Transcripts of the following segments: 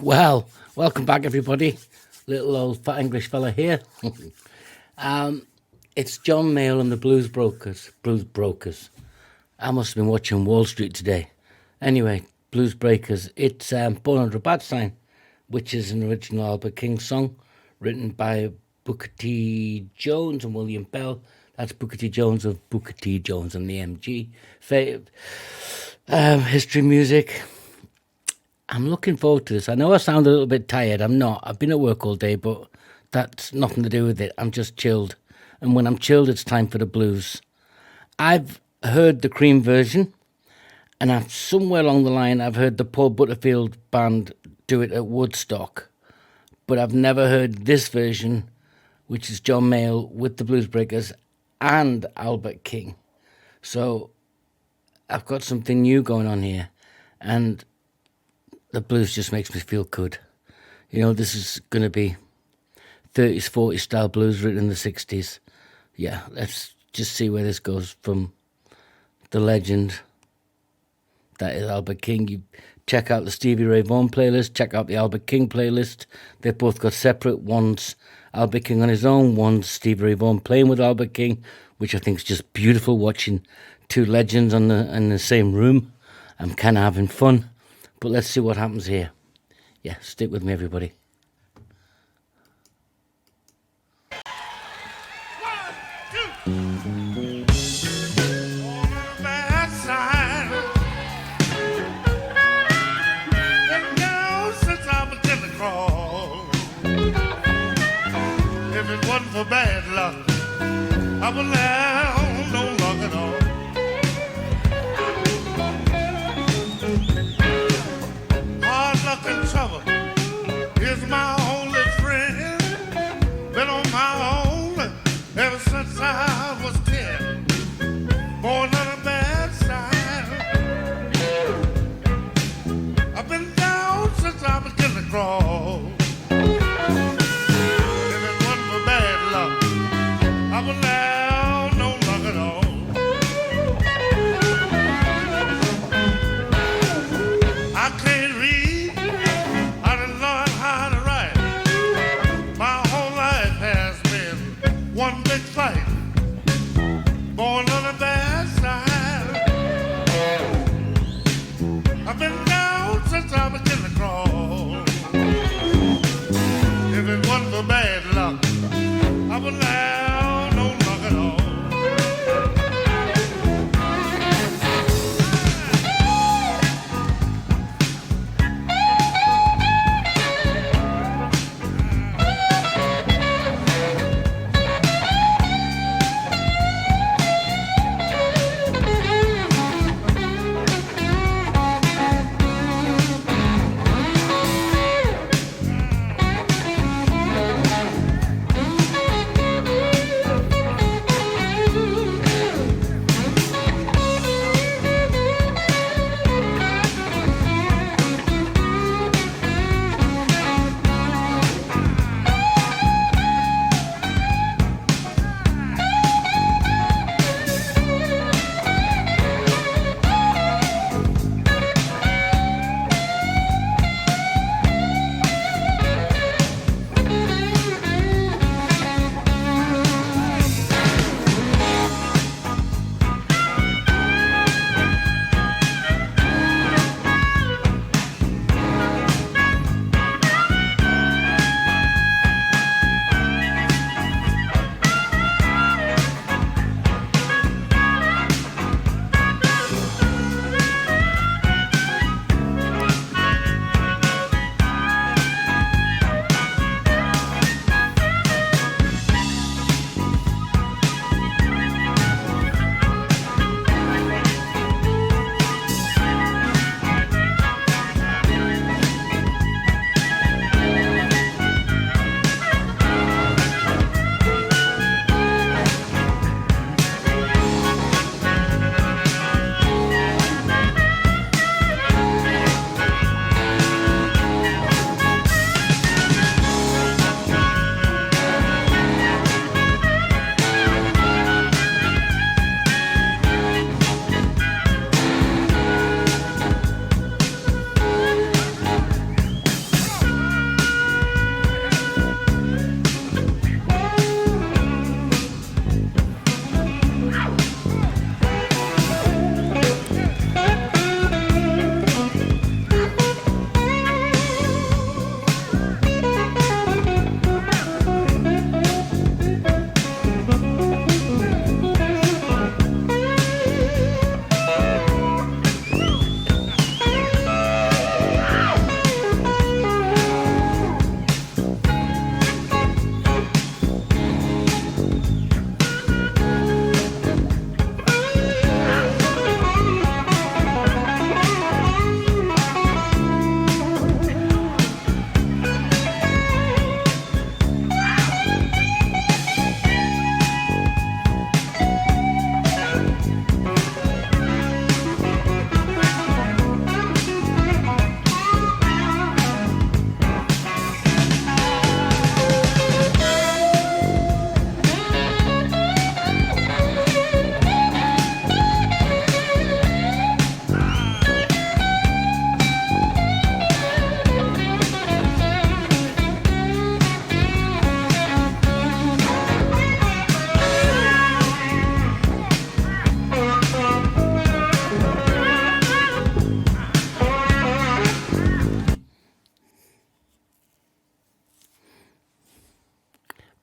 Well, welcome back, everybody. Little old fat English fella here. It's John Mayall and the Blues Brokers. Blues Brokers. I must have been watching Wall Street today. Anyway, Bluesbreakers. It's Born Under a Bad Sign, which is an original Albert King song written by Booker T. Jones and William Bell. That's Booker T. Jones of Booker T. Jones and the MG. History music. I'm looking forward to this. I know I sound a little bit tired. I'm not. I've been at work all day, but that's nothing to do with it. I'm just chilled. And when I'm chilled, it's time for the blues. I've heard the Cream version, and I've somewhere along the line, I've heard the Paul Butterfield band do it at Woodstock. But I've never heard this version, which is John Mayall with the Bluesbreakers and Albert King. So I've got something new going on here. And the blues just makes me feel good. You know, this is going to be 30s, 40s style blues written in the 60s. Yeah, let's just see where this goes from the legend that is Albert King. You check out the Stevie Ray Vaughan playlist, check out the Albert King playlist. They've both got separate. One's Albert King on his own, one's Stevie Ray Vaughan playing with Albert King, which I think is just beautiful, watching two legends in the same room. I'm kind of having fun. But let's see what happens here. Yeah, stick with me, everybody. If it wasn't for bad luck, I would have no luck at all. Hard luck and trouble is my only friend. Been on my own ever since I was 10. Born on a bad side. I've been down since I began to crawl. If it wasn't for bad luck, I would have no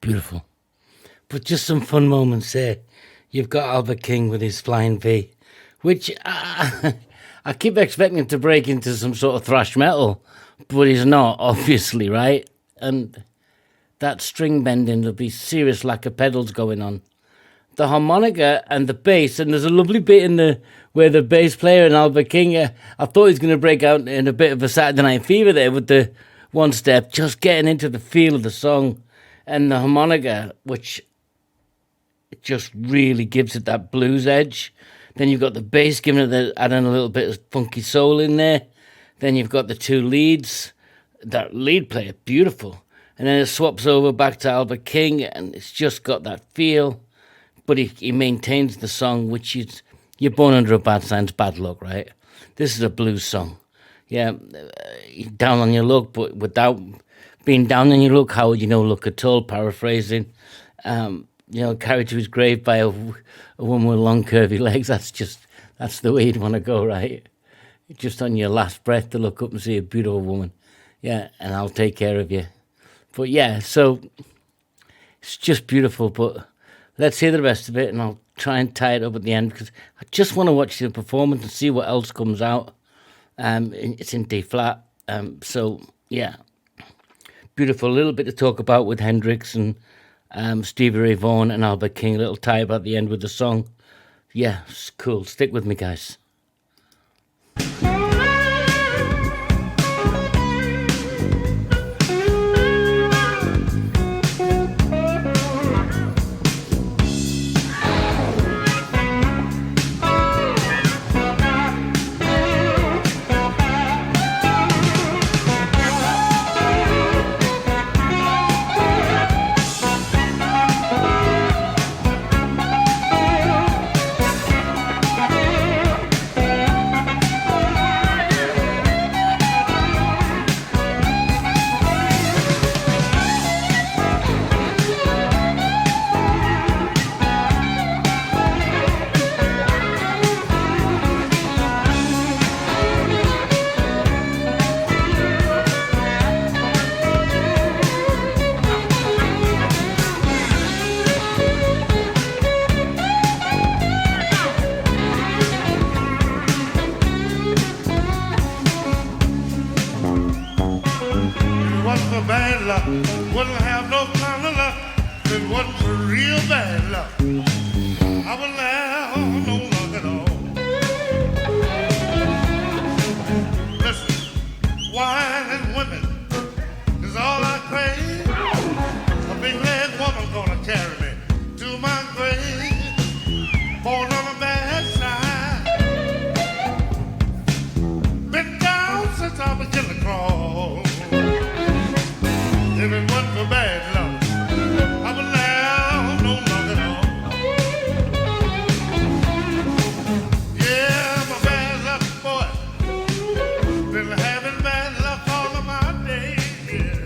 Beautiful. But just some fun moments there. You've got Albert King with his Flying V, which I keep expecting him to break into some sort of thrash metal, but he's not, obviously, right? And that string bending, there'll be serious lack of pedals going on. The harmonica and the bass, and there's a lovely bit in the where the bass player and Albert King, I thought he was going to break out in a bit of a Saturday Night Fever there with the one step, just getting into the feel of the song, and the harmonica, which just really gives it that blues edge. Then you've got the bass giving it adding a little bit of funky soul in there. Then you've got the two leads, that lead player, beautiful. And then it swaps over back to Albert King, and it's just got that feel. But he maintains the song, which is, you're born under a bad sign's bad luck, right? This is a blues song. Yeah, down on your luck, but without being down on your luck, how would you know luck at all? Paraphrasing. Carried to his grave by a woman with long, curvy legs. That's the way you'd want to go, right? Just on your last breath to look up and see a beautiful woman. Yeah, and I'll take care of you. But yeah, so it's just beautiful, but let's hear the rest of it, and I'll try and tie it up at the end, because I just want to watch the performance and see what else comes out. It's in D flat, so yeah, beautiful. A little bit to talk about with Hendrix and Stevie Ray Vaughan and Albert King. A little tie up at the end with the song. Yeah, it's cool. Stick with me, guys. Bad luck, wouldn't have no kind of luck. It wasn't for real bad luck. I wouldn't have no luck at all. Listen, wine and women is all I crave. A big leg woman gonna carry me to my grave. Born on a bad side, been down since I was in the crawl. If it wasn't for bad luck, I wouldn't have no luck at all. Yeah, I'm a bad luck boy. Been having bad luck all of my days. Yeah.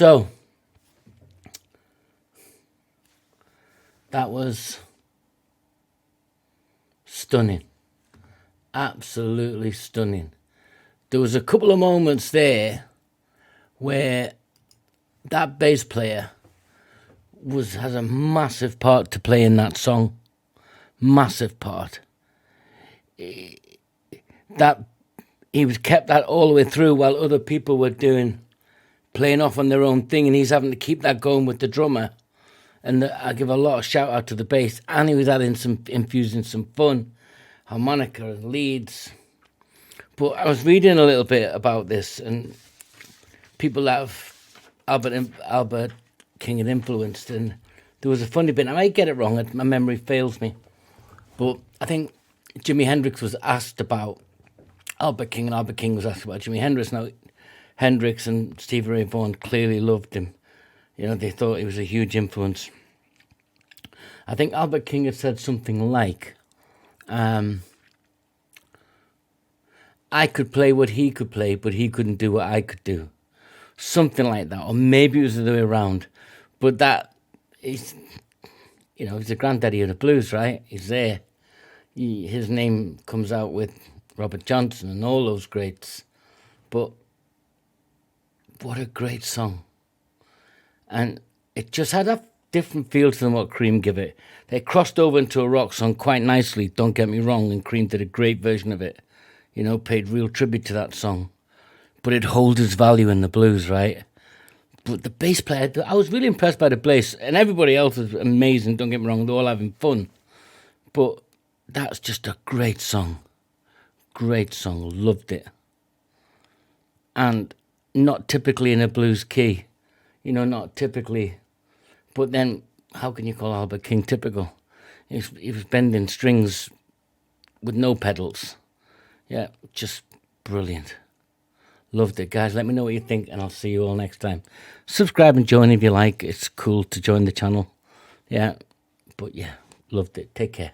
So that was stunning. Absolutely stunning. There was a couple of moments there where that bass player has a massive part to play in that song. Massive part. That he was kept that all the way through while other people were playing off on their own thing, and he's having to keep that going with the drummer. And I give a lot of shout out to the bass, and he was infusing some fun, harmonica and leads. But I was reading a little bit about this, and people that have Albert King had influenced, and there was a funny bit. I might get it wrong; my memory fails me. But I think Jimi Hendrix was asked about Albert King, and Albert King was asked about Jimi Hendrix. Now, Hendrix and Stevie Ray Vaughan clearly loved him. You know, they thought he was a huge influence. I think Albert King had said something like, I could play what he could play, but he couldn't do what I could do. Something like that. Or maybe it was the other way around. But he's the granddaddy of the blues, right? He's there. His name comes out with Robert Johnson and all those greats. But what a great song. And it just had a different feel to them what Cream give it. They crossed over into a rock song quite nicely, don't get me wrong, and Cream did a great version of it. You know, paid real tribute to that song. But it holds its value in the blues, right? But the bass player, I was really impressed by the bass, and everybody else was amazing, don't get me wrong, they're all having fun. But that's just a great song. Great song, loved it. And not typically in a blues key. You know, not typically. But then, how can you call Albert King typical? He was bending strings with no pedals. Yeah, just brilliant. Loved it, guys. Let me know what you think, and I'll see you all next time. Subscribe and join if you like. It's cool to join the channel. Yeah, but yeah, loved it. Take care.